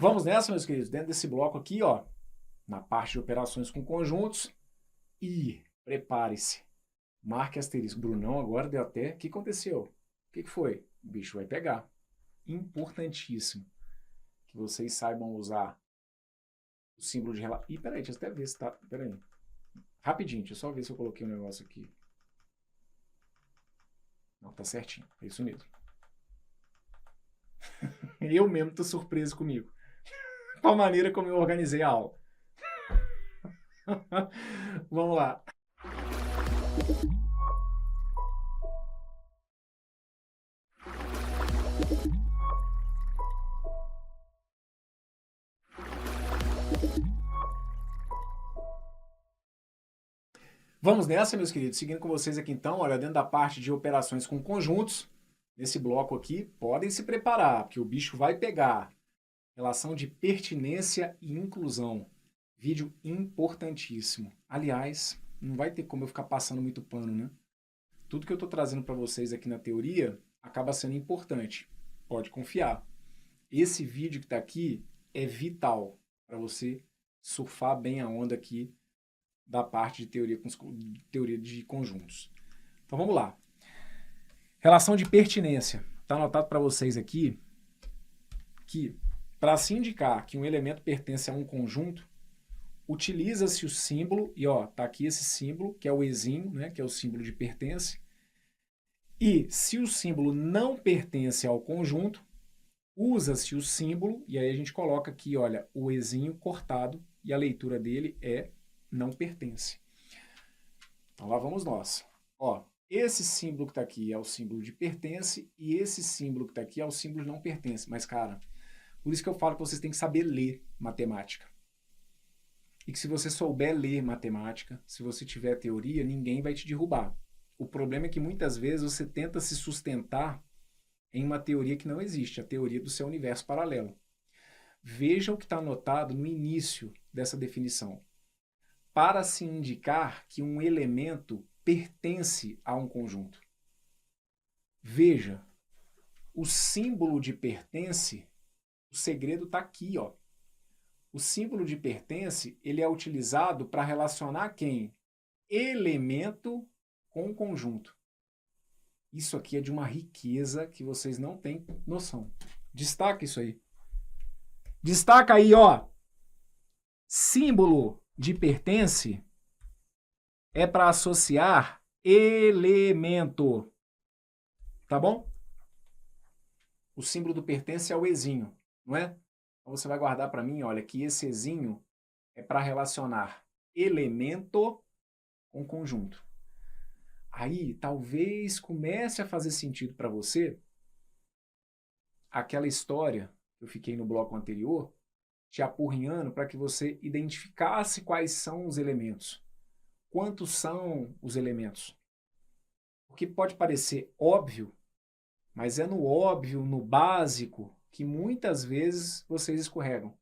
Vamos nessa, meus queridos, dentro desse bloco aqui, ó, na parte de operações com conjuntos, e prepare-se, marque asterisco. Brunão agora deu até, o que aconteceu? O que foi? O bicho vai pegar. Importantíssimo que vocês saibam usar o símbolo de relação. Ih, peraí, deixa eu até ver se tá, peraí. Rapidinho, deixa eu só ver se eu coloquei um negócio aqui. Não, tá certinho, é isso mesmo. Eu mesmo tô surpreso comigo, com a maneira como eu organizei a aula. Vamos lá. Vamos nessa, meus queridos. Seguindo com vocês aqui então, olha, dentro da parte de operações com conjuntos, nesse bloco aqui, podem se preparar, porque o bicho vai pegar. Relação de pertinência e inclusão. Vídeo importantíssimo. Aliás, não vai ter como eu ficar passando muito pano, né? Tudo que eu estou trazendo para vocês aqui na teoria acaba sendo importante. Pode confiar. Esse vídeo que está aqui é vital para você surfar bem a onda aqui da parte de teoria de conjuntos. Então vamos lá. Relação de pertinência. Está anotado para vocês aqui que para se indicar que um elemento pertence a um conjunto, utiliza-se o símbolo, e ó, tá aqui esse símbolo, que é o ezinho, né, que é o símbolo de pertence. E se o símbolo não pertence ao conjunto, usa-se o símbolo, e aí a gente coloca aqui, olha, o ezinho cortado, e a leitura dele é não pertence. Então lá vamos nós. Ó, esse símbolo que está aqui é o símbolo de pertence, e esse símbolo que está aqui é o símbolo de não pertence. Mas, cara, por isso que eu falo que vocês têm que saber ler matemática. E que se você souber ler matemática, se você tiver teoria, ninguém vai te derrubar. O problema é que muitas vezes você tenta se sustentar em uma teoria que não existe, a teoria do seu universo paralelo. Veja o que está anotado no início dessa definição. Para se indicar que um elemento pertence a um conjunto. Veja, o símbolo de pertence, o segredo está aqui, ó. O símbolo de pertence, ele é utilizado para relacionar quem? Elemento com conjunto. Isso aqui é de uma riqueza que vocês não têm noção. Destaca isso aí. Destaca aí, ó. Símbolo de pertence é para associar elemento. Tá bom? O símbolo do pertence é o ezinho, não é? Então você vai guardar para mim, olha, que esse ezinho é para relacionar elemento com conjunto. Aí, talvez comece a fazer sentido para você aquela história que eu fiquei no bloco anterior, te apurrinhando para que você identificasse quais são os elementos. Quantos são os elementos? Porque pode parecer óbvio, mas é no óbvio, no básico, que muitas vezes vocês escorregam.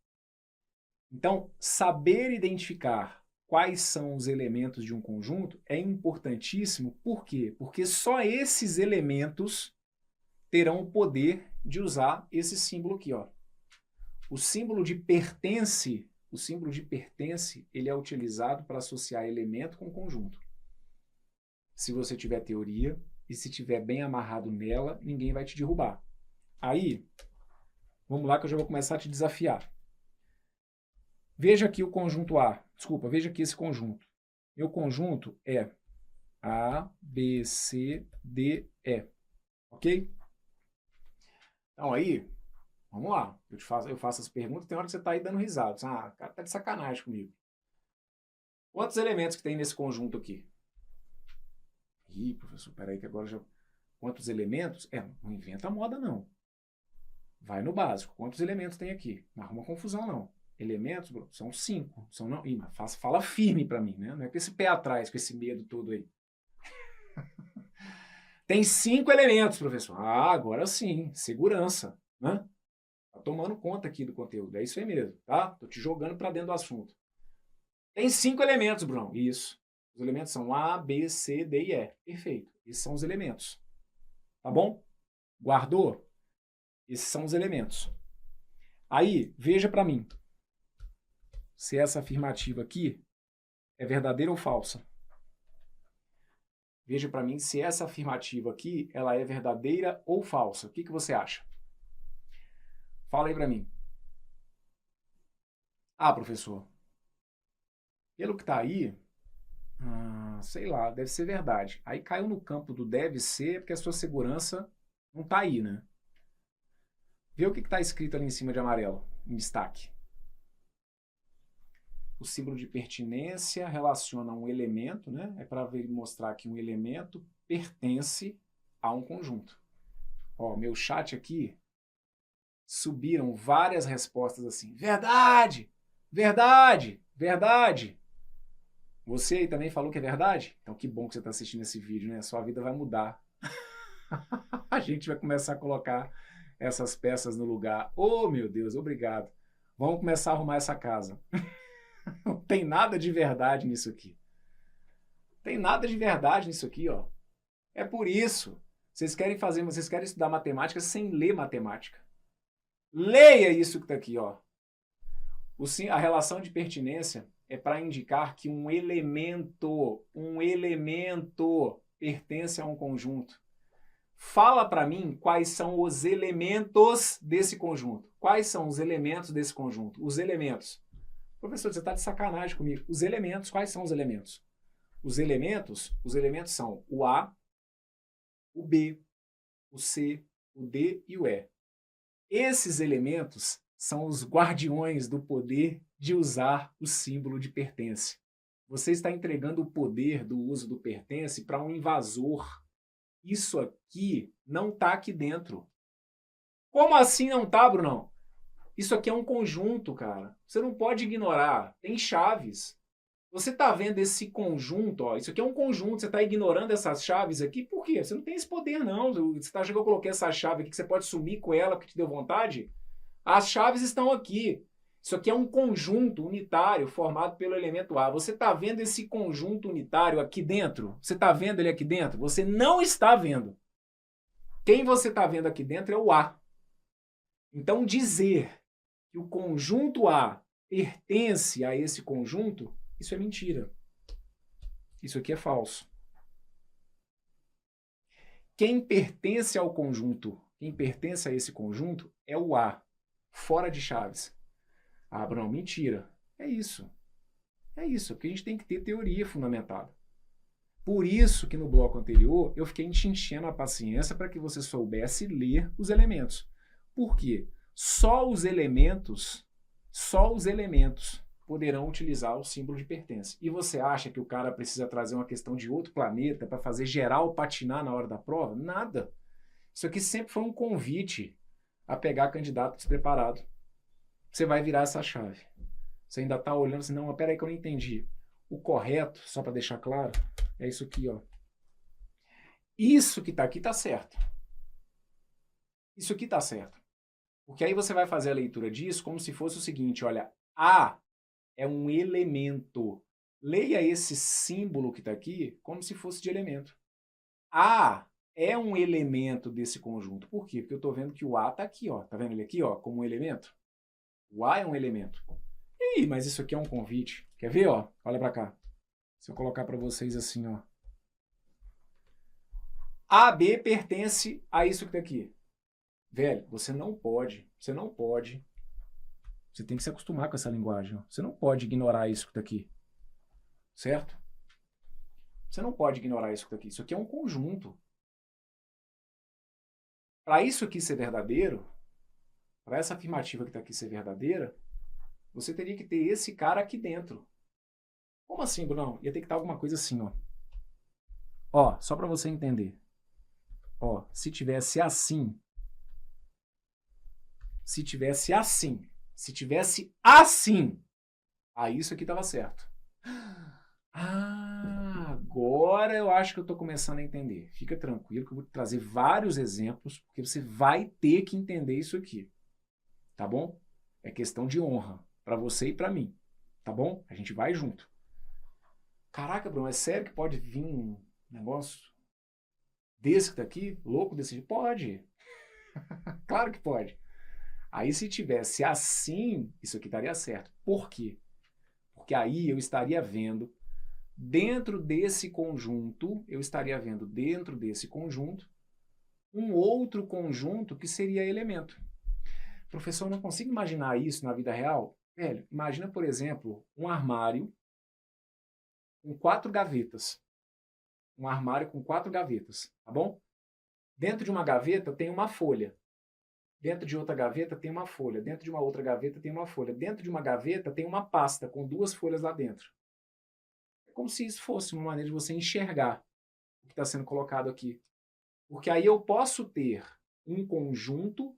Então, saber identificar quais são os elementos de um conjunto é importantíssimo. Por quê? Porque só esses elementos terão o poder de usar esse símbolo aqui, ó. O símbolo de pertence, ele é utilizado para associar elemento com conjunto. Se você tiver teoria e se tiver bem amarrado nela, ninguém vai te derrubar. Aí, vamos lá que eu já vou começar a te desafiar. Veja aqui o conjunto A. Desculpa, veja aqui esse conjunto. Meu conjunto é A, B, C, D, E. Ok? Então aí, vamos lá. Eu faço as perguntas, tem hora que você está aí dando risada. Ah, o cara tá de sacanagem comigo. Quantos elementos que tem nesse conjunto aqui? Ih, professor, peraí que agora já... Quantos elementos? Não inventa moda, não. Vai no básico. Quantos elementos tem aqui? Não arruma confusão, não. Elementos, bro, são 5. São não... Ih, mas fala firme para mim, né? Não é com esse pé atrás, com esse medo todo aí. Tem 5 elementos, professor. Ah, agora sim. Segurança, né? Tá tomando conta aqui do conteúdo. É isso aí mesmo, tá? Tô te jogando para dentro do assunto. Tem 5 elementos, Bruno. Isso. Os elementos são A, B, C, D e E. Perfeito. Esses são os elementos. Tá bom? Guardou? Esses são os elementos. Aí, veja para mim se essa afirmativa aqui é verdadeira ou falsa. Veja para mim se essa afirmativa aqui ela é verdadeira ou falsa. O que você acha? Fala aí para mim. Ah, professor, pelo que está aí, sei lá, deve ser verdade. Aí caiu no campo do deve ser porque a sua segurança não está aí, né? Vê o que está escrito ali em cima de amarelo, em destaque. O símbolo de pertinência relaciona um elemento, né? É para mostrar que um elemento pertence a um conjunto. Ó, meu chat aqui, subiram várias respostas assim. Verdade! Verdade! Verdade! Você aí também falou que é verdade? Então que bom que você está assistindo esse vídeo, né? Sua vida vai mudar. A gente vai começar a colocar essas peças no lugar. Oh, meu Deus, obrigado. Vamos começar a arrumar essa casa. Não tem nada de verdade nisso aqui. Tem nada de verdade nisso aqui, ó. É por isso. Vocês querem estudar matemática sem ler matemática. Leia isso que está aqui, ó. A relação de pertinência é para indicar que um elemento pertence a um conjunto. Fala para mim quais são os elementos desse conjunto. Quais são os elementos desse conjunto? Os elementos. Professor, você está de sacanagem comigo. Os elementos, quais são os elementos? Os elementos são o A, o B, o C, o D e o E. Esses elementos são os guardiões do poder de usar o símbolo de pertence. Você está entregando o poder do uso do pertence para um invasor. Isso aqui não está aqui dentro. Como assim não está, Brunão? Isso aqui é um conjunto, cara. Você não pode ignorar. Tem chaves. Você está vendo esse conjunto, ó. Isso aqui é um conjunto. Você está ignorando essas chaves aqui. Por quê? Você não tem esse poder, não. Você está achando que eu coloquei essa chave aqui que você pode sumir com ela porque te deu vontade? As chaves estão aqui. Isso aqui é um conjunto unitário formado pelo elemento A. Você está vendo esse conjunto unitário aqui dentro? Você está vendo ele aqui dentro? Você não está vendo. Quem você está vendo aqui dentro é o A. Então, dizer que o conjunto A pertence a esse conjunto, isso é mentira. Isso aqui é falso. Quem pertence ao conjunto, quem pertence a esse conjunto é o A, fora de chaves. Ah, Bruno, mentira. É isso. É isso, porque a gente tem que ter teoria fundamentada. Por isso que no bloco anterior eu fiquei te enchendo a paciência para que você soubesse ler os elementos. Por quê? Só os elementos poderão utilizar o símbolo de pertence. E você acha que o cara precisa trazer uma questão de outro planeta para fazer geral patinar na hora da prova? Nada. Isso aqui sempre foi um convite a pegar candidato despreparado. Você vai virar essa chave. Você ainda está olhando assim, não, mas peraí que eu não entendi. O correto, só para deixar claro, é isso aqui, ó. Isso que está aqui está certo. Isso aqui está certo. Porque aí você vai fazer a leitura disso como se fosse o seguinte, olha, A é um elemento. Leia esse símbolo que está aqui como se fosse de elemento. A é um elemento desse conjunto. Por quê? Porque eu estou vendo que o A está aqui, ó. Tá vendo ele aqui, ó, como um elemento? O A é um elemento. Ih, mas isso aqui é um convite. Quer ver, ó? Olha para cá. Se eu colocar para vocês assim, ó. AB pertence a isso que está aqui. Velho, você não pode. Você tem que se acostumar com essa linguagem. Ó. Você não pode ignorar isso que está aqui. Certo? Você não pode ignorar isso que está aqui. Isso aqui é um conjunto. Para isso aqui ser verdadeiro, para essa afirmativa que está aqui ser verdadeira, você teria que ter esse cara aqui dentro. Como assim, Bruno? Ia ter que estar alguma coisa assim, ó. Ó, só para você entender. Ó, se tivesse assim, aí isso aqui estava certo. Ah, agora eu acho que eu estou começando a entender. Fica tranquilo que eu vou trazer vários exemplos, porque você vai ter que entender isso aqui. Tá bom? É questão de honra para você e para mim. Tá bom? A gente vai junto. Caraca, Bruno, é sério que pode vir um negócio desse que tá aqui? Louco desse jeito? Pode. Claro que pode. Aí se tivesse assim, isso aqui estaria certo. Por quê? Porque aí eu estaria vendo dentro desse conjunto, um outro conjunto que seria elemento. Professor, eu não consigo imaginar isso na vida real. Velho, imagina, por exemplo, um armário com 4 gavetas. Um armário com 4 gavetas, tá bom? Dentro de uma gaveta tem uma folha. Dentro de outra gaveta tem uma folha. Dentro de uma outra gaveta tem uma folha. Dentro de uma gaveta tem uma pasta com 2 folhas lá dentro. É como se isso fosse uma maneira de você enxergar o que está sendo colocado aqui. Porque aí eu posso ter um conjunto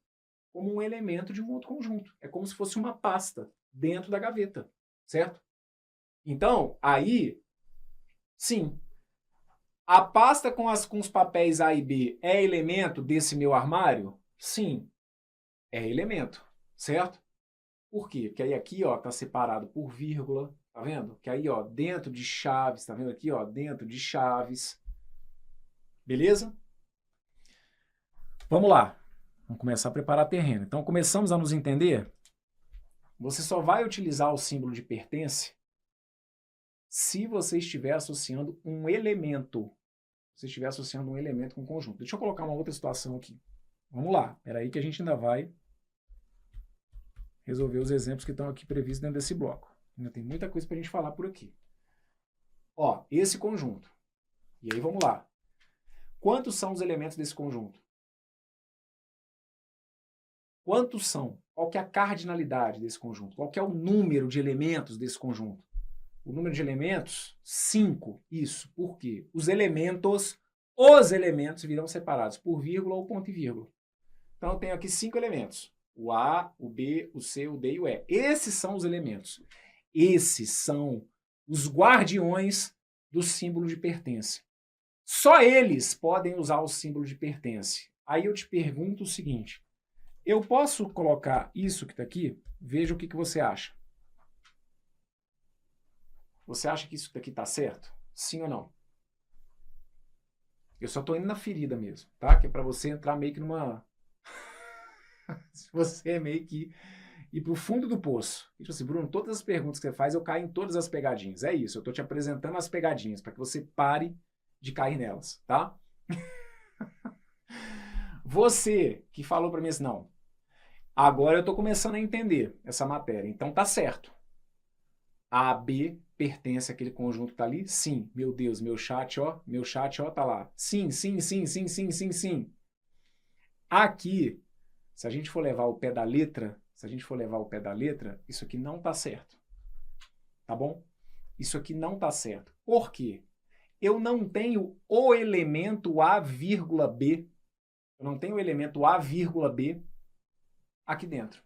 como um elemento de um outro conjunto. É como se fosse uma pasta dentro da gaveta, certo? Então, aí, sim, a pasta com os papéis A e B é elemento desse meu armário? Sim, é elemento, certo? Por quê? Porque aí aqui, ó, tá separado por vírgula, tá vendo? Que aí, ó, dentro de chaves, tá vendo aqui, ó, dentro de chaves. Beleza? Vamos lá. Vamos começar a preparar terreno. Então, começamos a nos entender? Você só vai utilizar o símbolo de pertence se você estiver associando um elemento. Se estiver associando um elemento com um conjunto. Deixa eu colocar uma outra situação aqui. Vamos lá. Espera aí que a gente ainda vai resolver os exemplos que estão aqui previstos dentro desse bloco. Ainda tem muita coisa para a gente falar por aqui. Ó, esse conjunto. E aí vamos lá. Quantos são os elementos desse conjunto? Quantos são? Qual que é a cardinalidade desse conjunto? Qual que é o número de elementos desse conjunto? O número de elementos? 5. Isso. Por quê? Os elementos virão separados por vírgula ou ponto e vírgula. Então eu tenho aqui 5 elementos. O A, o B, o C, o D e o E. Esses são os elementos. Esses são os guardiões do símbolo de pertence. Só eles podem usar o símbolo de pertence. Aí eu te pergunto o seguinte. Eu posso colocar isso que está aqui? Veja o que você acha. Você acha que isso daqui está certo? Sim ou não? Eu só estou indo na ferida mesmo, tá? Que é para você entrar meio que numa... você é meio que ir para o fundo do poço. Tipo assim, Bruno, todas as perguntas que você faz, eu caio em todas as pegadinhas. É isso, eu estou te apresentando as pegadinhas para que você pare de cair nelas, tá? Você que falou para mim assim, não, agora eu estou começando a entender essa matéria, então tá certo. A, B pertence àquele conjunto que está ali? Sim. Meu Deus, meu chat, ó, tá lá. Sim, sim, sim, sim, sim, sim, sim. Aqui, se a gente for levar o pé da letra, isso aqui não tá certo. Tá bom? Isso aqui não tá certo. Por quê? Eu não tenho o elemento A, B. Eu não tenho o elemento A, B aqui dentro.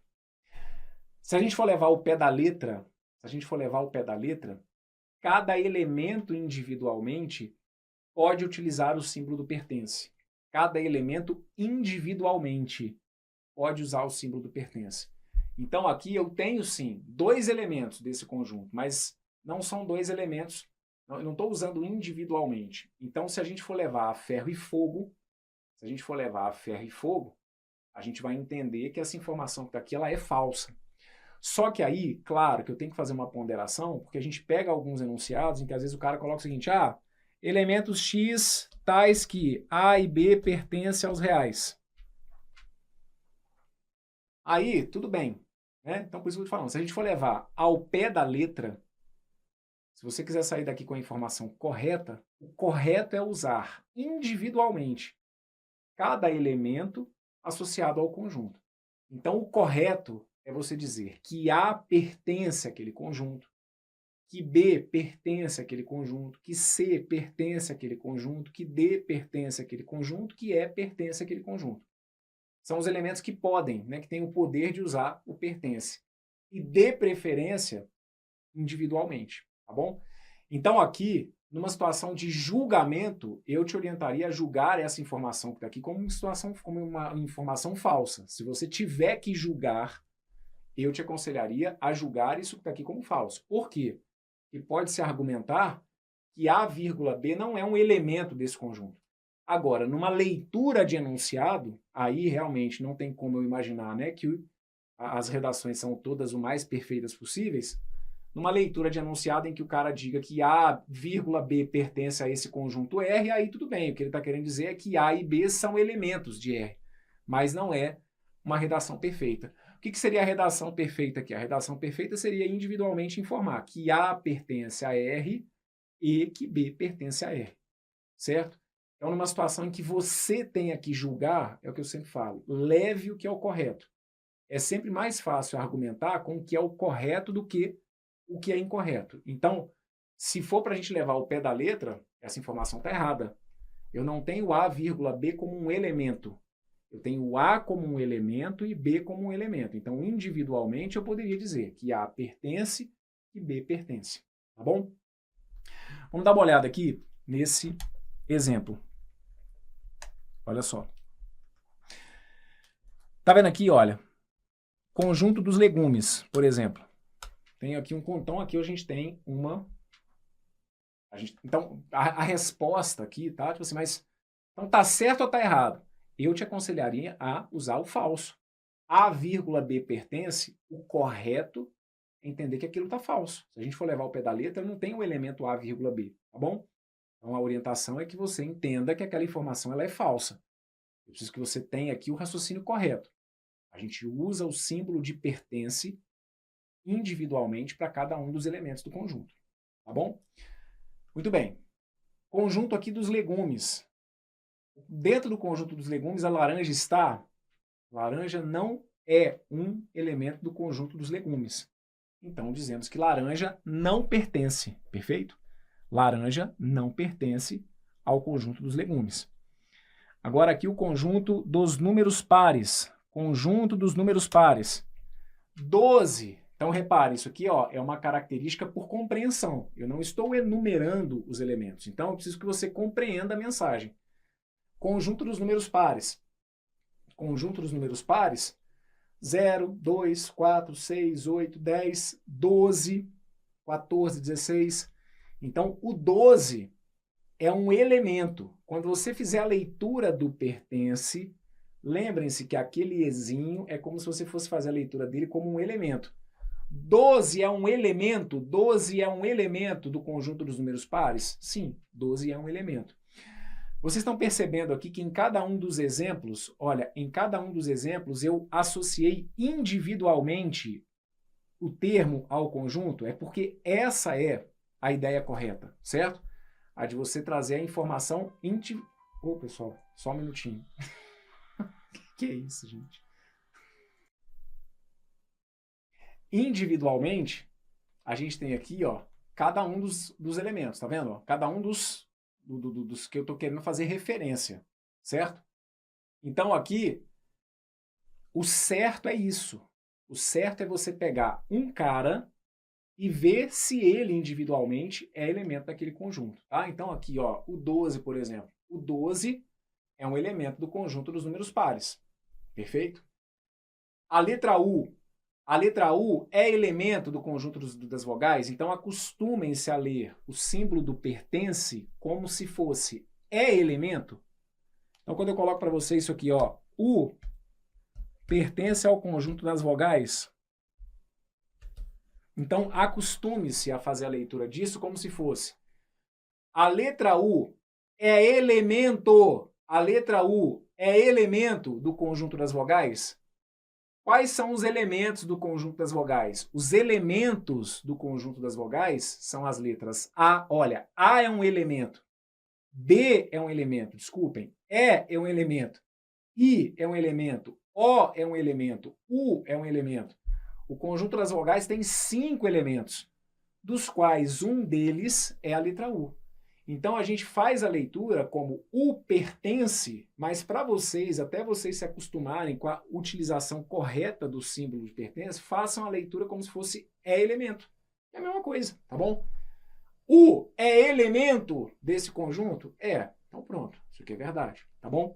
Se a gente for levar o pé da letra, cada elemento individualmente pode utilizar o símbolo do pertence. Cada elemento individualmente pode usar o símbolo do pertence. Então aqui eu tenho sim 2 elementos desse conjunto, mas não são 2 elementos, eu não estou usando individualmente. Então se a gente for levar a ferro e fogo, a gente vai entender que essa informação que está aqui ela é falsa. Só que aí, claro, que eu tenho que fazer uma ponderação, porque a gente pega alguns enunciados em que às vezes o cara coloca o seguinte, elementos X tais que A e B pertencem aos reais. Aí, tudo bem. Né? Então, por isso que eu estou falando, se a gente for levar ao pé da letra, se você quiser sair daqui com a informação correta, o correto é usar individualmente cada elemento associado ao conjunto. Então, o correto é você dizer que A pertence àquele conjunto, que B pertence àquele conjunto, que C pertence àquele conjunto, que D pertence àquele conjunto, que E pertence àquele conjunto. São os elementos que podem, né, que têm o poder de usar o pertence. E de preferência, individualmente, tá bom? Então aqui, numa situação de julgamento, eu te orientaria a julgar essa informação que está aqui como uma informação falsa. Se você tiver que julgar, eu te aconselharia a julgar isso que está aqui como falso. Por quê? Porque pode-se argumentar que A, B não é um elemento desse conjunto. Agora, numa leitura de enunciado, aí realmente não tem como eu imaginar, né, que as redações são todas o mais perfeitas possíveis, numa leitura de enunciado em que o cara diga que A, vírgula B pertence a esse conjunto R, aí tudo bem. O que ele está querendo dizer é que A e B são elementos de R, mas não é uma redação perfeita. O que seria a redação perfeita aqui? A redação perfeita seria individualmente informar que A pertence a R e que B pertence a R, certo? Então, numa situação em que você tenha que julgar, é o que eu sempre falo, leve o que é o correto. É sempre mais fácil argumentar com o que é o correto do que o que é incorreto. Então, se for para a gente levar o pé da letra, essa informação está errada. Eu não tenho A, vírgula, B como um elemento. Eu tenho A como um elemento e B como um elemento. Então, individualmente, eu poderia dizer que A pertence e B pertence. Tá bom? Vamos dar uma olhada aqui nesse exemplo. Olha só. Tá vendo aqui, olha? Conjunto dos legumes, por exemplo. Tenho aqui um contão, aqui a gente tem uma... então, a resposta aqui, tá? Tipo assim, mas... Então, tá certo ou tá errado? Eu te aconselharia a usar o falso. A, vírgula, B pertence, o correto é entender que aquilo tá falso. Se a gente for levar o pé da letra, não tem o elemento A, vírgula, B, tá bom? Então, a orientação é que você entenda que aquela informação ela é falsa. Eu preciso que você tenha aqui o raciocínio correto. A gente usa o símbolo de pertence individualmente para cada um dos elementos do conjunto. Tá bom? Muito bem. Conjunto aqui dos legumes. Dentro do conjunto dos legumes, a laranja está... Laranja não é um elemento do conjunto dos legumes. Então, dizemos que laranja não pertence. Perfeito? Laranja não pertence ao conjunto dos legumes. Agora aqui o conjunto dos números pares. Conjunto dos números pares. 12. Então, repare, isso aqui ó, é uma característica por compreensão. Eu não estou enumerando os elementos. Então, eu preciso que você compreenda a mensagem. Conjunto dos números pares. Conjunto dos números pares. 0, 2, 4, 6, 8, 10, 12, 14, 16. Então, o 12 é um elemento. Quando você fizer a leitura do pertence, lembrem-se que aquele ezinho é como se você fosse fazer a leitura dele como um elemento. 12 é um elemento? 12 é um elemento do conjunto dos números pares? Sim, 12 é um elemento. Vocês estão percebendo aqui que em cada um dos exemplos, olha, em cada um dos exemplos eu associei individualmente o termo ao conjunto, é porque essa é a ideia correta, certo? A de você trazer a informação Ô, pessoal, só um minutinho. Que é isso, gente? Individualmente, a gente tem aqui, ó, cada um dos elementos, tá vendo? Cada um dos que eu estou querendo fazer referência, certo? Então, aqui, o certo é isso. O certo é você pegar um cara e ver se ele individualmente é elemento daquele conjunto, tá? Então, aqui, ó, o 12, por exemplo. O 12 é um elemento do conjunto dos números pares. Perfeito? A letra U é elemento do conjunto das vogais, então acostumem-se a ler o símbolo do pertence como se fosse elemento. Então, quando eu coloco para você isso aqui, ó, U pertence ao conjunto das vogais, então acostume-se a fazer a leitura disso como se fosse a letra U é elemento, a letra U é elemento do conjunto das vogais. Quais são os elementos do conjunto das vogais? Os elementos do conjunto das vogais são as letras A. Olha, A é um elemento. B é um elemento, desculpem. E é um elemento. I é um elemento. O é um elemento. U é um elemento. O conjunto das vogais tem 5 elementos, dos quais um deles é a letra U. Então, a gente faz a leitura como U pertence, mas para vocês, até vocês se acostumarem com a utilização correta do símbolo de pertence, façam a leitura como se fosse elemento. É a mesma coisa, tá bom? U é elemento desse conjunto? É. Então, pronto. Isso aqui é verdade, tá bom?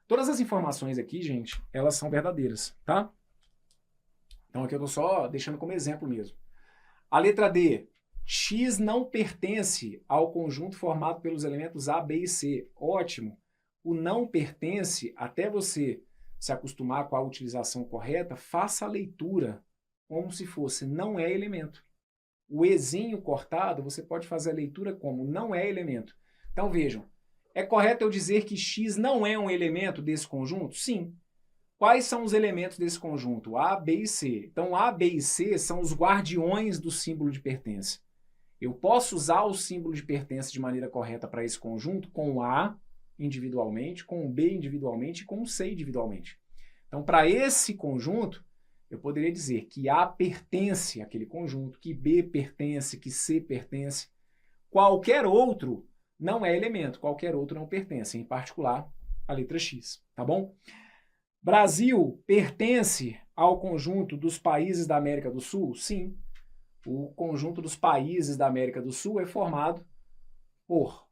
Todas as informações aqui, gente, elas são verdadeiras, tá? Então, aqui eu estou só deixando como exemplo mesmo. A letra D. X não pertence ao conjunto formado pelos elementos A, B e C. Ótimo. O não pertence, até você se acostumar com a utilização correta, faça a leitura como se fosse não é elemento. O ezinho cortado, você pode fazer a leitura como não é elemento. Então vejam, é correto eu dizer que X não é um elemento desse conjunto? Sim. Quais são os elementos desse conjunto? A, B e C. Então A, B e C são os guardiões do símbolo de pertença. Eu posso usar o símbolo de pertença de maneira correta para esse conjunto com A individualmente, com B individualmente e com C individualmente. Então, para esse conjunto, eu poderia dizer que A pertence àquele conjunto, que B pertence, que C pertence. Qualquer outro não é elemento, qualquer outro não pertence, em particular a letra X, tá bom? Brasil pertence ao conjunto dos países da América do Sul? Sim. O conjunto dos países da América do Sul é formado por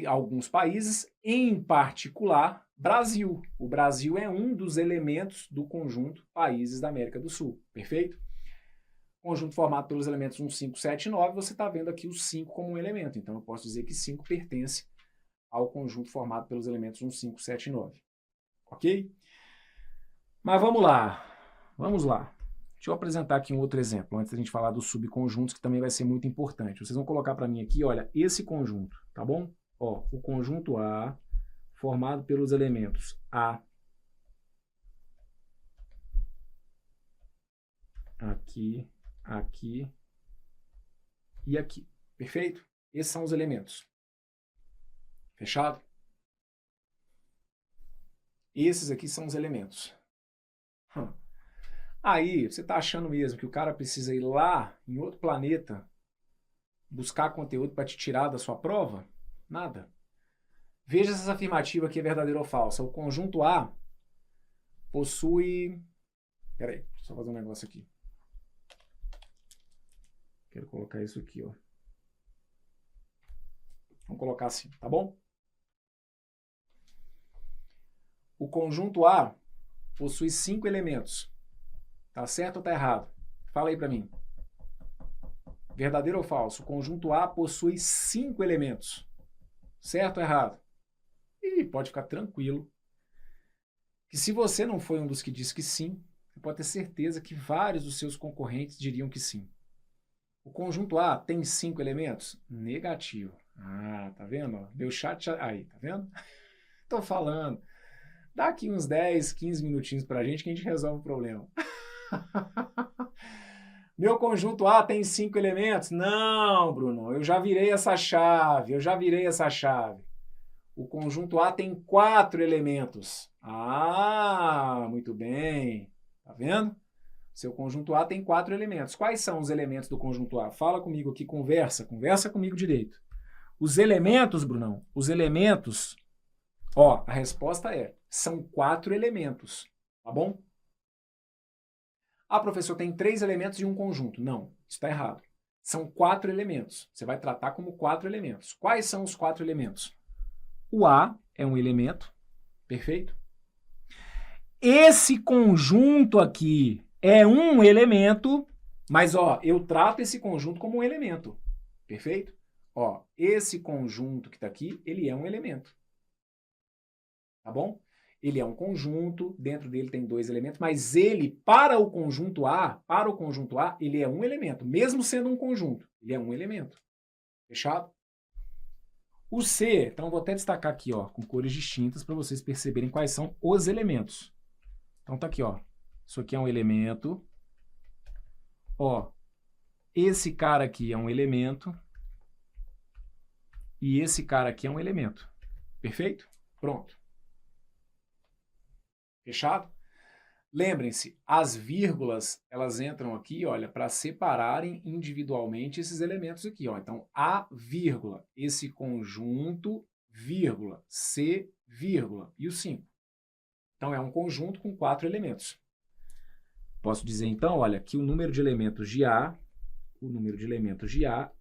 alguns países, em particular Brasil. O Brasil é um dos elementos do conjunto países da América do Sul, perfeito? Conjunto formado pelos elementos 1, 5, 7 e 9, você está vendo aqui o 5 como um elemento, então eu posso dizer que 5 pertence ao conjunto formado pelos elementos 1, 5, 7 e 9. Ok? Mas vamos lá. Deixa eu apresentar aqui um outro exemplo, antes da gente falar dos subconjuntos, que também vai ser muito importante. Vocês vão colocar para mim aqui, olha, esse conjunto, tá bom? Ó, o conjunto A, formado pelos elementos A, aqui, aqui e aqui. Perfeito? Esses são os elementos. Fechado? Esses aqui são os elementos. Aí, você está achando mesmo que o cara precisa ir lá em outro planeta buscar conteúdo para te tirar da sua prova? Nada. Veja se essa afirmativa aqui é verdadeira ou falsa. O conjunto A possui... Peraí, deixa eu só fazer um negócio aqui. Quero colocar isso aqui, ó. Vamos colocar assim, tá bom? O conjunto A possui 5 elementos. Tá certo ou tá errado? Fala aí para mim. Verdadeiro ou falso? O conjunto A possui 5 elementos. Certo ou errado? E pode ficar tranquilo que se você não foi um dos que disse que sim, você pode ter certeza que vários dos seus concorrentes diriam que sim. O conjunto A tem 5 elementos? Negativo. Ah, tá vendo? Meu chat... Aí, tá vendo? Tô falando. Dá aqui uns 10, 15 minutinhos pra gente que a gente resolve o problema. Meu conjunto A tem 5 elementos? Não, Bruno, eu já virei essa chave, O conjunto A tem 4 elementos. Ah, muito bem. Tá vendo? Seu conjunto A tem 4 elementos. Quais são os elementos do conjunto A? Fala comigo aqui, conversa comigo direito. Os elementos, Brunão, ó, a resposta são 4 elementos, tá bom? Ah, professor, tem 3 elementos e um conjunto. Não, isso está errado. São 4 elementos. Você vai tratar como 4 elementos. Quais são os 4 elementos? O A é um elemento, perfeito? Esse conjunto aqui é um elemento, mas ó, eu trato esse conjunto como um elemento, perfeito? Ó, esse conjunto que está aqui, ele é um elemento, tá bom? Ele é um conjunto, dentro dele tem 2 elementos, mas ele, para o conjunto A, ele é um elemento, mesmo sendo um conjunto, ele é um elemento. Fechado? O C, então vou até destacar aqui, ó, com cores distintas para vocês perceberem quais são os elementos. Então tá aqui, ó, isso aqui é um elemento. Ó, esse cara aqui é um elemento. E esse cara aqui é um elemento. Perfeito? Pronto. Fechado? Lembrem-se, as vírgulas, elas entram aqui, olha, para separarem individualmente esses elementos aqui, ó. Então, A, vírgula, esse conjunto, vírgula, C, vírgula, e o 5. Então, é um conjunto com 4 elementos. Posso dizer, então, olha, que o número de elementos de A,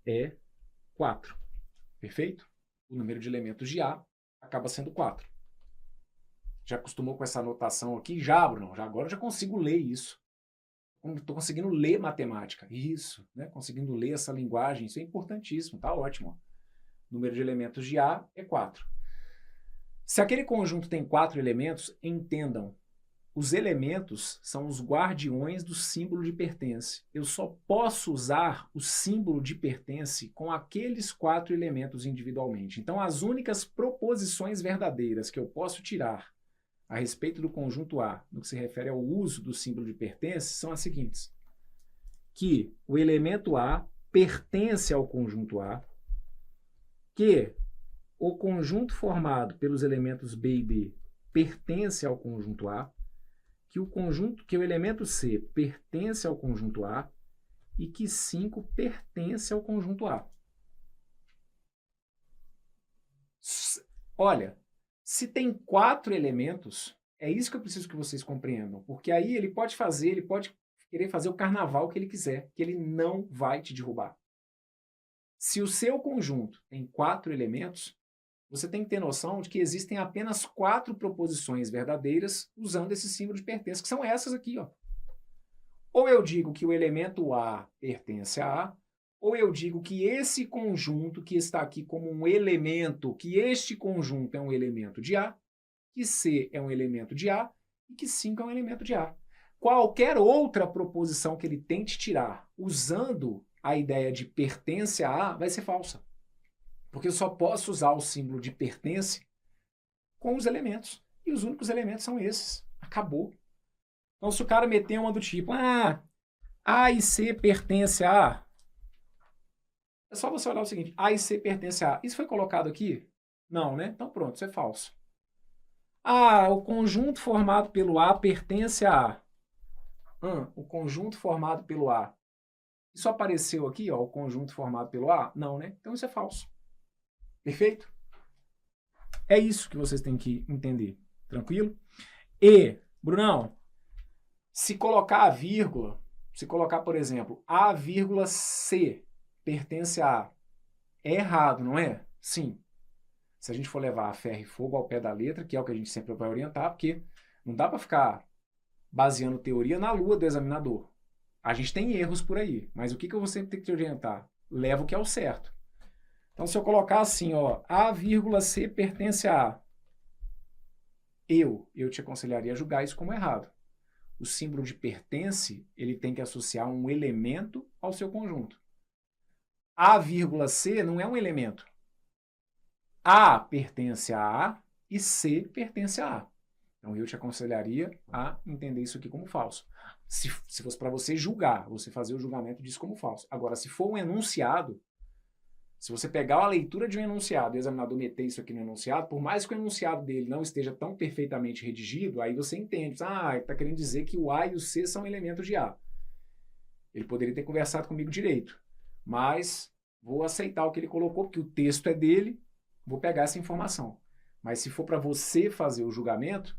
é 4. Perfeito? O número de elementos de A acaba sendo 4. Já acostumou com essa anotação aqui? Já, Bruno. Agora eu já consigo ler isso. Estou conseguindo ler matemática. Isso, né? Conseguindo ler essa linguagem. Isso é importantíssimo. Tá ótimo. O número de elementos de A é 4. Se aquele conjunto tem 4 elementos, entendam, os elementos são os guardiões do símbolo de pertence. Eu só posso usar o símbolo de pertence com aqueles 4 elementos individualmente. Então, as únicas proposições verdadeiras que eu posso tirar a respeito do conjunto A, no que se refere ao uso do símbolo de pertence, são as seguintes. Que o elemento A pertence ao conjunto A, que o conjunto formado pelos elementos B e D pertence ao conjunto A, que o elemento C pertence ao conjunto A e que 5 pertence ao conjunto A. Olha, se tem 4 elementos, é isso que eu preciso que vocês compreendam, porque aí ele pode querer fazer o carnaval que ele quiser, que ele não vai te derrubar. Se o seu conjunto tem 4 elementos, você tem que ter noção de que existem apenas 4 proposições verdadeiras usando esse símbolo de pertença, que são essas aqui, ó. Ou eu digo que o elemento A pertence a A, ou eu digo que esse conjunto que está aqui como um elemento, que este conjunto é um elemento de A, que C é um elemento de A e que 5 é um elemento de A. Qualquer outra proposição que ele tente tirar usando a ideia de pertence a A vai ser falsa. Porque eu só posso usar o símbolo de pertence com os elementos. E os únicos elementos são esses. Acabou. Então, se o cara meter uma do tipo, A e C pertence a A, é só você olhar o seguinte, A e C pertence a A. Isso foi colocado aqui? Não, né? Então pronto, isso é falso. O conjunto formado pelo A pertence a A. O conjunto formado pelo A. Isso apareceu aqui, ó, o conjunto formado pelo A? Não, né? Então isso é falso. Perfeito? É isso que vocês têm que entender. Tranquilo? E, Brunão, se colocar a vírgula, se colocar, por exemplo, A, C pertence a A, é errado, não é? Sim. Se a gente for levar a ferro e fogo ao pé da letra, que é o que a gente sempre vai orientar, porque não dá para ficar baseando teoria na lua do examinador. A gente tem erros por aí, mas o que eu vou sempre ter que te orientar? Leva o que é o certo. Então, se eu colocar assim, ó, A, C pertence a A, eu te aconselharia a julgar isso como errado. O símbolo de pertence, ele tem que associar um elemento ao seu conjunto. A, C não é um elemento. A pertence a A e C pertence a A. Então, eu te aconselharia a entender isso aqui como falso. Se fosse para você julgar, você fazer o julgamento disso como falso. Agora, se for um enunciado, se você pegar a leitura de um enunciado e o examinador meter isso aqui no enunciado, por mais que o enunciado dele não esteja tão perfeitamente redigido, aí você entende. Ele está querendo dizer que o A e o C são elementos de A. Ele poderia ter conversado comigo direito, mas vou aceitar o que ele colocou, porque o texto é dele, vou pegar essa informação. Mas se for para você fazer o julgamento,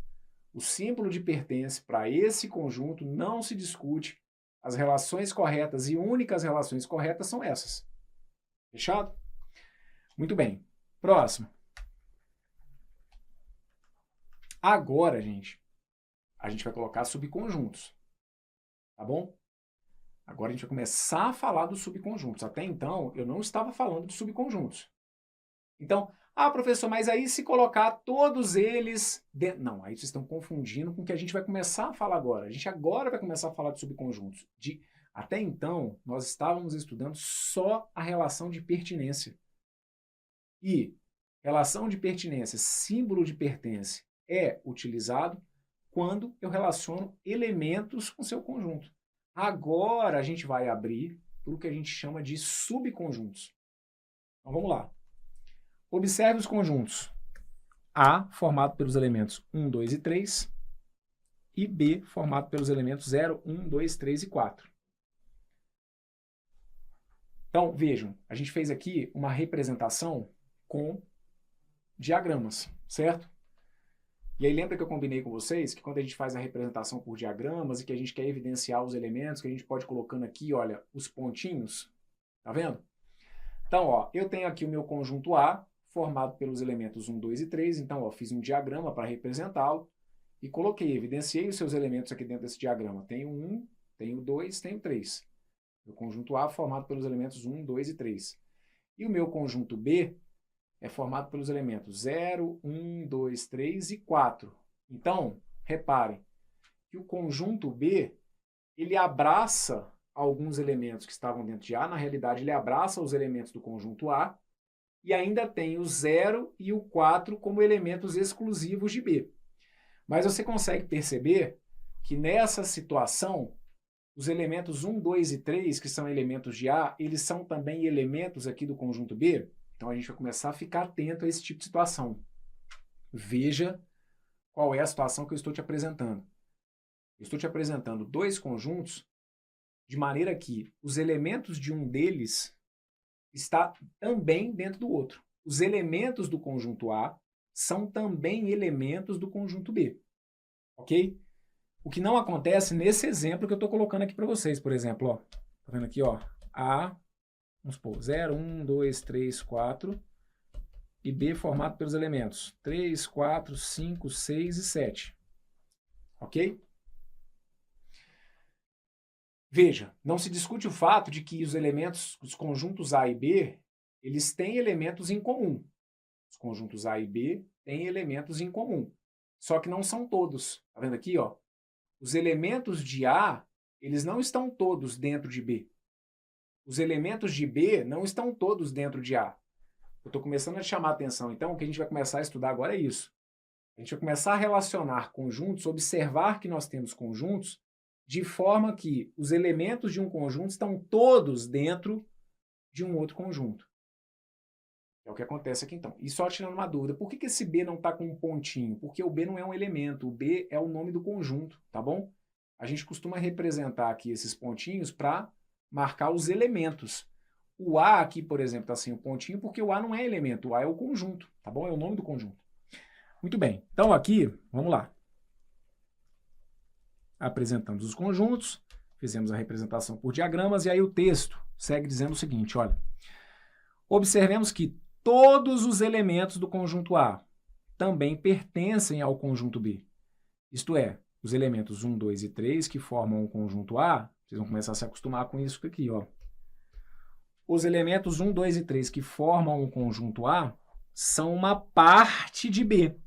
o símbolo de pertence para esse conjunto não se discute. As relações corretas e únicas relações corretas são essas. Fechado? Muito bem. Próximo. Agora, gente, a gente vai colocar subconjuntos. Tá bom? Agora a gente vai começar a falar dos subconjuntos. Até então, eu não estava falando de subconjuntos. Então, professor, mas aí se colocar todos eles... Não, aí vocês estão confundindo com o que a gente vai começar a falar agora. A gente agora vai começar a falar de subconjuntos. Até então, nós estávamos estudando só a relação de pertinência. E relação de pertinência, símbolo de pertence, é utilizado quando eu relaciono elementos com seu conjunto. Agora a gente vai abrir para o que a gente chama de subconjuntos. Então vamos lá. Observe os conjuntos. A, formado pelos elementos 1, 2 e 3, e B, formado pelos elementos 0, 1, 2, 3 e 4. Então, vejam, a gente fez aqui uma representação com diagramas, certo? E aí lembra que eu combinei com vocês que quando a gente faz a representação por diagramas e que a gente quer evidenciar os elementos, que a gente pode colocando aqui, olha, os pontinhos, tá vendo? Então, ó, eu tenho aqui o meu conjunto A, formado pelos elementos 1, 2 e 3, então, ó, fiz um diagrama para representá-lo e coloquei, evidenciei os seus elementos aqui dentro desse diagrama. Tenho 1, tenho 2, tenho 3. O conjunto A é formado pelos elementos 1, 2 e 3. E o meu conjunto B é formado pelos elementos 0, 1, 2, 3 e 4. Então, reparem, que o conjunto B, ele abraça alguns elementos que estavam dentro de A, na realidade ele abraça os elementos do conjunto A, e ainda tem o 0 e o 4 como elementos exclusivos de B. Mas você consegue perceber que nessa situação, os elementos 1, 2 e 3, que são elementos de A, eles são também elementos aqui do conjunto B? Então a gente vai começar a ficar atento a esse tipo de situação. Veja qual é a situação que eu estou te apresentando. Eu estou te apresentando dois conjuntos de maneira que os elementos de um deles está também dentro do outro. Os elementos do conjunto A são também elementos do conjunto B. Ok? O que não acontece nesse exemplo que eu estou colocando aqui para vocês. Por exemplo, ó, tá vendo aqui, ó, A, vamos supor, 0, 1, 2, 3, 4, e B formado pelos elementos 3, 4, 5, 6 e 7. Ok? Veja, não se discute o fato de que os elementos, os conjuntos A e B, eles têm elementos em comum. Os conjuntos A e B têm elementos em comum. Só que não são todos. Tá vendo aqui, ó? Os elementos de A, eles não estão todos dentro de B. Os elementos de B não estão todos dentro de A. Eu estou começando a te chamar a atenção, então, o que a gente vai começar a estudar agora é isso. A gente vai começar a relacionar conjuntos, observar que nós temos conjuntos, de forma que os elementos de um conjunto estão todos dentro de um outro conjunto. É o que acontece aqui, então. E só tirando uma dúvida, por que esse B não está com um pontinho? Porque o B não é um elemento, o B é o nome do conjunto, tá bom? A gente costuma representar aqui esses pontinhos para marcar os elementos. O A aqui, por exemplo, está sem o pontinho porque o A não é elemento, o A é o conjunto, tá bom? É o nome do conjunto. Muito bem, então aqui, vamos lá. Apresentamos os conjuntos, fizemos a representação por diagramas, e aí o texto segue dizendo o seguinte, olha. Observemos que todos os elementos do conjunto A também pertencem ao conjunto B. Isto é, os elementos 1, 2 e 3 que formam o conjunto A, vocês vão começar a se acostumar com isso aqui, ó. Os elementos 1, 2 e 3 que formam o conjunto A são uma parte de B.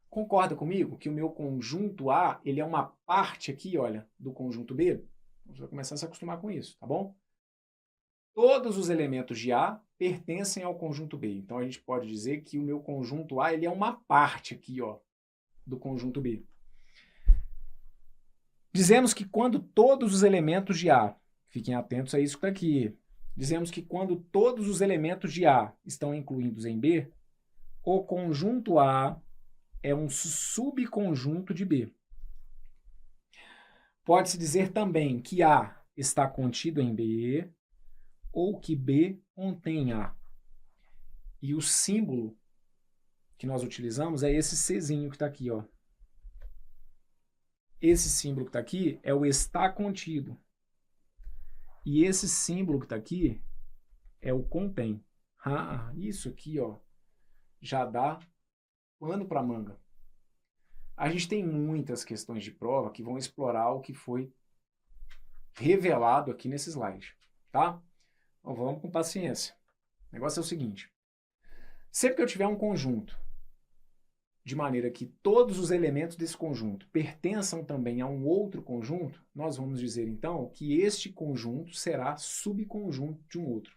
Concorda comigo que o meu conjunto A, ele é uma parte aqui, olha, do conjunto B? Você vai começar a se acostumar com isso, tá bom? Todos os elementos de A pertencem ao conjunto B. Então a gente pode dizer que o meu conjunto A, ele é uma parte aqui, ó, do conjunto B. Dizemos que quando todos os elementos de A, fiquem atentos a isso que está aqui, dizemos que quando todos os elementos de A estão incluídos em B, o conjunto A é um subconjunto de B. Pode-se dizer também que A está contido em B ou que B contém A. E o símbolo que nós utilizamos é esse Czinho que está aqui, ó. Esse símbolo que está aqui é o está contido. E esse símbolo que está aqui é o contém. Ah, isso aqui, ó, já dá pano para manga. A gente tem muitas questões de prova que vão explorar o que foi revelado aqui nesse slide, tá? Então vamos com paciência. O negócio é o seguinte. Sempre que eu tiver um conjunto, de maneira que todos os elementos desse conjunto pertençam também a um outro conjunto, nós vamos dizer então que este conjunto será subconjunto de um outro.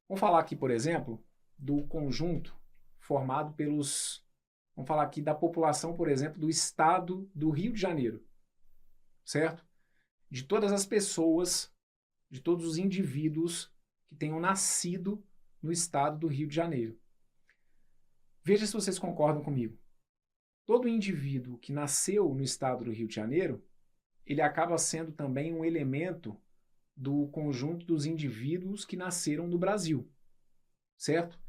Vamos falar aqui, por exemplo, do conjunto formado pelos... Vamos falar aqui da população, por exemplo, do estado do Rio de Janeiro, certo? De todas as pessoas, de todos os indivíduos que tenham nascido no estado do Rio de Janeiro. Veja se vocês concordam comigo. Todo indivíduo que nasceu no estado do Rio de Janeiro, ele acaba sendo também um elemento do conjunto dos indivíduos que nasceram no Brasil, certo?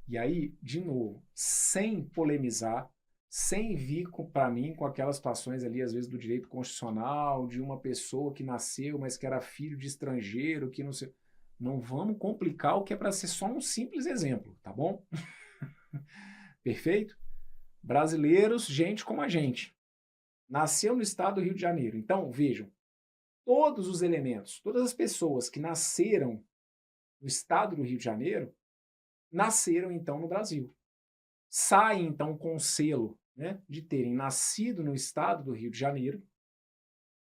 E aí, de novo, sem polemizar, sem vir para mim com aquelas situações ali, às vezes, do direito constitucional, de uma pessoa que nasceu, mas que era filho de estrangeiro, que não sei... Não vamos complicar o que é para ser só um simples exemplo, tá bom? Perfeito? Brasileiros, gente como a gente. Nasceu no estado do Rio de Janeiro. Então, vejam, todos os elementos, todas as pessoas que nasceram no estado do Rio de Janeiro, nasceram, então, no Brasil. Saem, então, com o selo né, de terem nascido no estado do Rio de Janeiro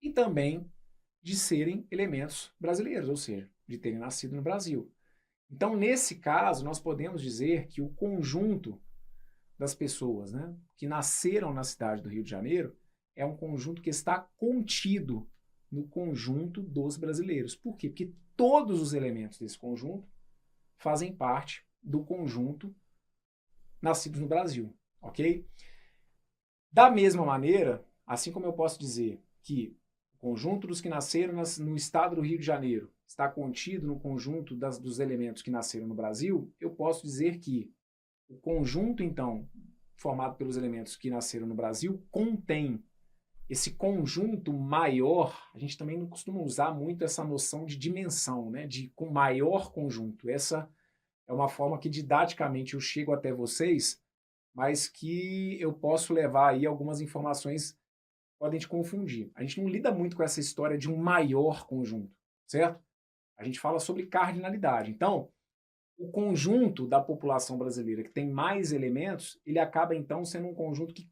e também de serem elementos brasileiros, ou seja, de terem nascido no Brasil. Então, nesse caso, nós podemos dizer que o conjunto das pessoas, né, que nasceram na cidade do Rio de Janeiro é um conjunto que está contido no conjunto dos brasileiros. Por quê? Porque todos os elementos desse conjunto fazem parte do conjunto nascidos no Brasil, ok? Da mesma maneira, assim como eu posso dizer que o conjunto dos que nasceram no estado do Rio de Janeiro está contido no conjunto dos elementos que nasceram no Brasil, eu posso dizer que o conjunto, então, formado pelos elementos que nasceram no Brasil, contém esse conjunto maior. A gente também não costuma usar muito essa noção de dimensão, né? De com maior conjunto. Essa é uma forma que didaticamente eu chego até vocês, mas que eu posso levar aí algumas informações que podem te confundir. A gente não lida muito com essa história de um maior conjunto, certo? A gente fala sobre cardinalidade. Então, o conjunto da população brasileira que tem mais elementos, ele acaba então sendo um conjunto que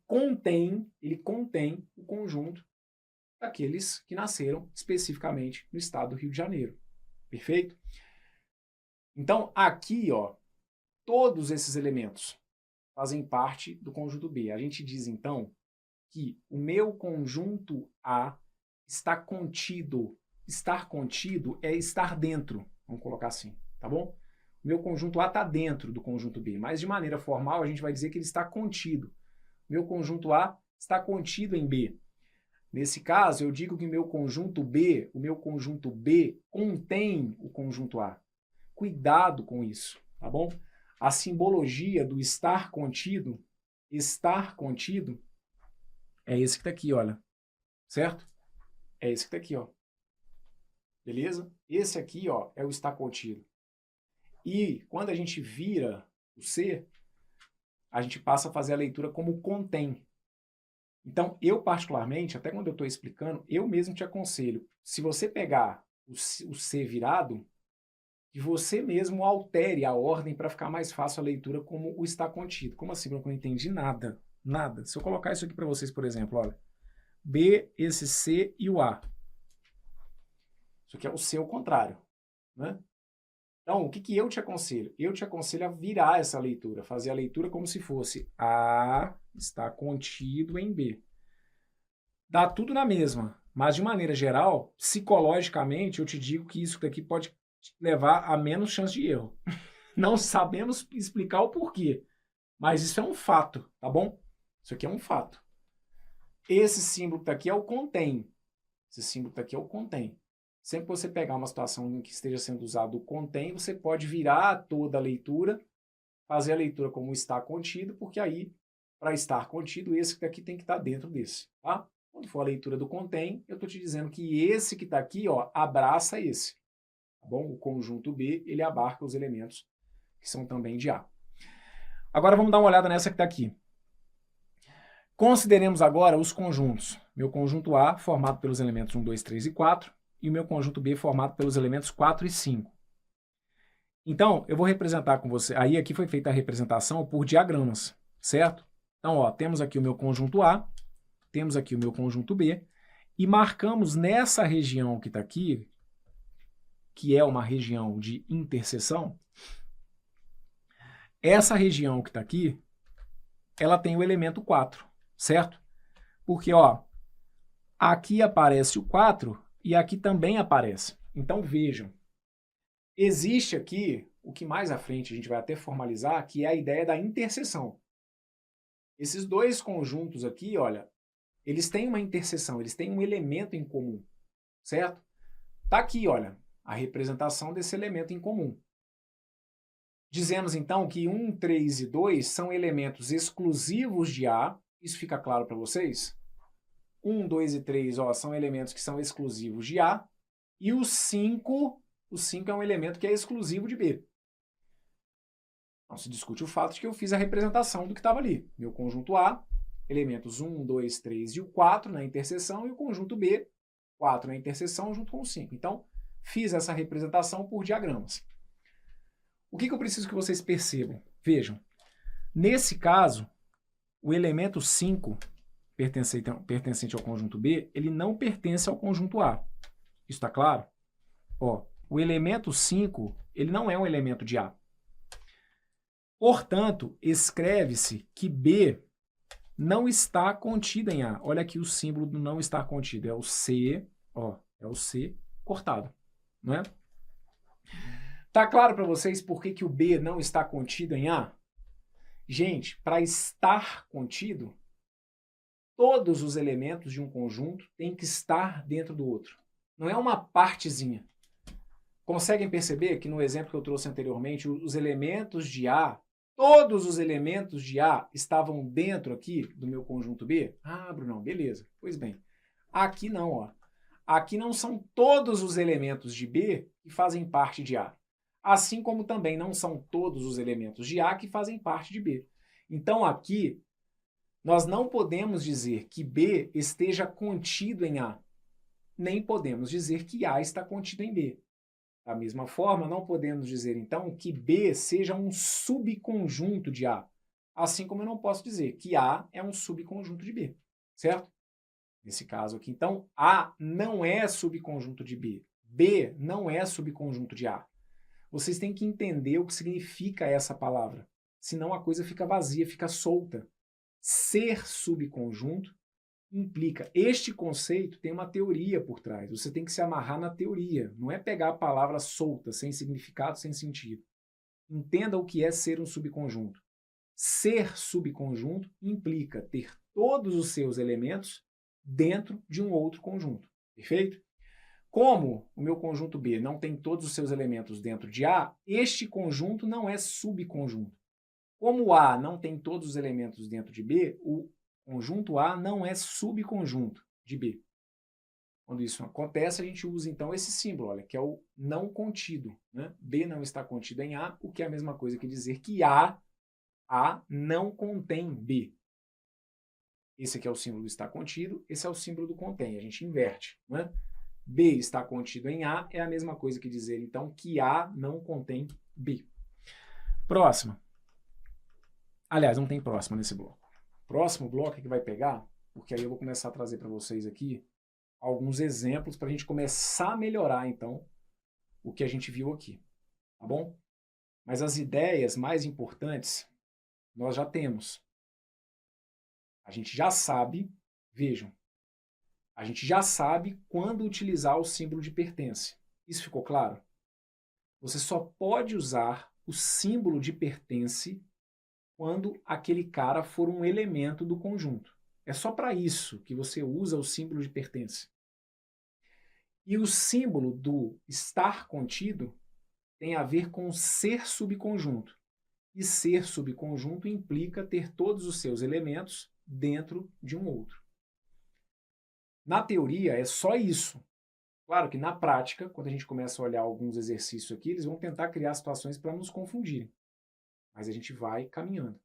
ele contém o conjunto daqueles que nasceram especificamente no estado do Rio de Janeiro. Perfeito? Então, aqui, ó, todos esses elementos fazem parte do conjunto B. A gente diz, então, que o meu conjunto A está contido. Estar contido é estar dentro, vamos colocar assim, tá bom? O meu conjunto A está dentro do conjunto B, mas de maneira formal a gente vai dizer que ele está contido. O meu conjunto A está contido em B. Nesse caso, eu digo que o meu conjunto B contém o conjunto A. Cuidado com isso, tá bom? A simbologia do estar contido é esse que está aqui, olha. Certo? É esse que está aqui, ó. Beleza? Esse aqui, ó, é o estar contido. E quando a gente vira o C, a gente passa a fazer a leitura como contém. Então, eu particularmente, até quando eu estou explicando, eu mesmo te aconselho, se você pegar o C virado, que você mesmo altere a ordem para ficar mais fácil a leitura como o está contido. Como assim? Eu não entendi nada. Nada. Se eu colocar isso aqui para vocês, por exemplo, olha. B, esse C e o A. Isso aqui é o C ao contrário, né? Então, o que eu te aconselho? Eu te aconselho a virar essa leitura, fazer a leitura como se fosse A está contido em B. Dá tudo na mesma, mas de maneira geral, psicologicamente, eu te digo que isso daqui pode levar a menos chance de erro. Não sabemos explicar o porquê, mas isso é um fato, tá bom? Isso aqui é um fato. Esse símbolo que está aqui é o contém. Esse símbolo que está aqui é o contém. Sempre que você pegar uma situação em que esteja sendo usado o contém, você pode virar toda a leitura, fazer a leitura como está contido, porque aí, para estar contido, esse que aqui tem que estar dentro desse, tá? Quando for a leitura do contém, eu estou te dizendo que esse que está aqui, ó, abraça esse, tá bom? O conjunto B, ele abarca os elementos que são também de A. Agora vamos dar uma olhada nessa que está aqui. Consideremos agora os conjuntos. Meu conjunto A, formado pelos elementos 1, 2, 3 e 4, e o meu conjunto B formado pelos elementos 4 e 5. Então, eu vou representar com você, aí aqui foi feita a representação por diagramas, certo? Então, ó, temos aqui o meu conjunto A, temos aqui o meu conjunto B, e marcamos nessa região que está aqui, que é uma região de interseção, essa região que está aqui, ela tem o elemento 4, certo? Porque, ó, aqui aparece o 4, e aqui também aparece. Então, vejam. Existe aqui, o que mais à frente a gente vai até formalizar, que é a ideia da interseção. Esses dois conjuntos aqui, olha, eles têm uma interseção, eles têm um elemento em comum, certo? Tá aqui, olha, a representação desse elemento em comum. Dizemos, então, que 1, 3 e 2 são elementos exclusivos de A. Isso fica claro para vocês? 1, 2 e 3, ó, são elementos que são exclusivos de A, e o 5 é um elemento que é exclusivo de B. Então se discute o fato de que eu fiz a representação do que estava ali. Meu conjunto A, elementos 1, 2, 3 e o 4 na interseção, e o conjunto B, 4 na interseção junto com o 5. Então, fiz essa representação por diagramas. O que eu preciso que vocês percebam? Vejam, nesse caso, o elemento 5, pertencente ao conjunto B, ele não pertence ao conjunto A. Isso está claro? Ó, o elemento 5, ele não é um elemento de A. Portanto, escreve-se que B não está contido em A. Olha aqui o símbolo do não estar contido. É o C, ó, é o C cortado, não é? Tá claro para vocês por que o B não está contido em A? Gente, para estar contido, todos os elementos de um conjunto têm que estar dentro do outro. Não é uma partezinha. Conseguem perceber que no exemplo que eu trouxe anteriormente, os elementos de A, todos os elementos de A estavam dentro aqui do meu conjunto B? Ah, Brunão, beleza. Pois bem, aqui não, ó. Aqui não são todos os elementos de B que fazem parte de A. Assim como também não são todos os elementos de A que fazem parte de B. Então aqui, nós não podemos dizer que B esteja contido em A. Nem podemos dizer que A está contido em B. Da mesma forma, não podemos dizer, então, que B seja um subconjunto de A. Assim como eu não posso dizer que A é um subconjunto de B. Certo? Nesse caso aqui, então, A não é subconjunto de B. B não é subconjunto de A. Vocês têm que entender o que significa essa palavra. Senão a coisa fica vazia, fica solta. Ser subconjunto implica. Este conceito tem uma teoria por trás. Você tem que se amarrar na teoria. Não é pegar a palavra solta, sem significado, sem sentido. Entenda o que é ser um subconjunto. Ser subconjunto implica ter todos os seus elementos dentro de um outro conjunto. Perfeito? Como o meu conjunto B não tem todos os seus elementos dentro de A, este conjunto não é subconjunto. Como A não tem todos os elementos dentro de B, o conjunto A não é subconjunto de B. Quando isso acontece, a gente usa então esse símbolo, olha, que é o não contido. Né? B não está contido em A, o que é a mesma coisa que dizer que A não contém B. Esse aqui é o símbolo do está contido, esse é o símbolo do contém, a gente inverte. Né? B está contido em A é a mesma coisa que dizer, então, que A não contém B. Próxima. Aliás, não tem próxima nesse bloco. Próximo bloco é que vai pegar, porque aí eu vou começar a trazer para vocês aqui alguns exemplos para a gente começar a melhorar, então, o que a gente viu aqui. Tá bom? Mas as ideias mais importantes nós já temos. A gente já sabe, vejam, a gente já sabe quando utilizar o símbolo de pertence. Isso ficou claro? Você só pode usar o símbolo de pertence quando aquele cara for um elemento do conjunto. É só para isso que você usa o símbolo de pertence. E o símbolo do estar contido tem a ver com ser subconjunto. E ser subconjunto implica ter todos os seus elementos dentro de um outro. Na teoria, é só isso. Claro que na prática, quando a gente começa a olhar alguns exercícios aqui, eles vão tentar criar situações para nos confundirem. Mas a gente vai caminhando.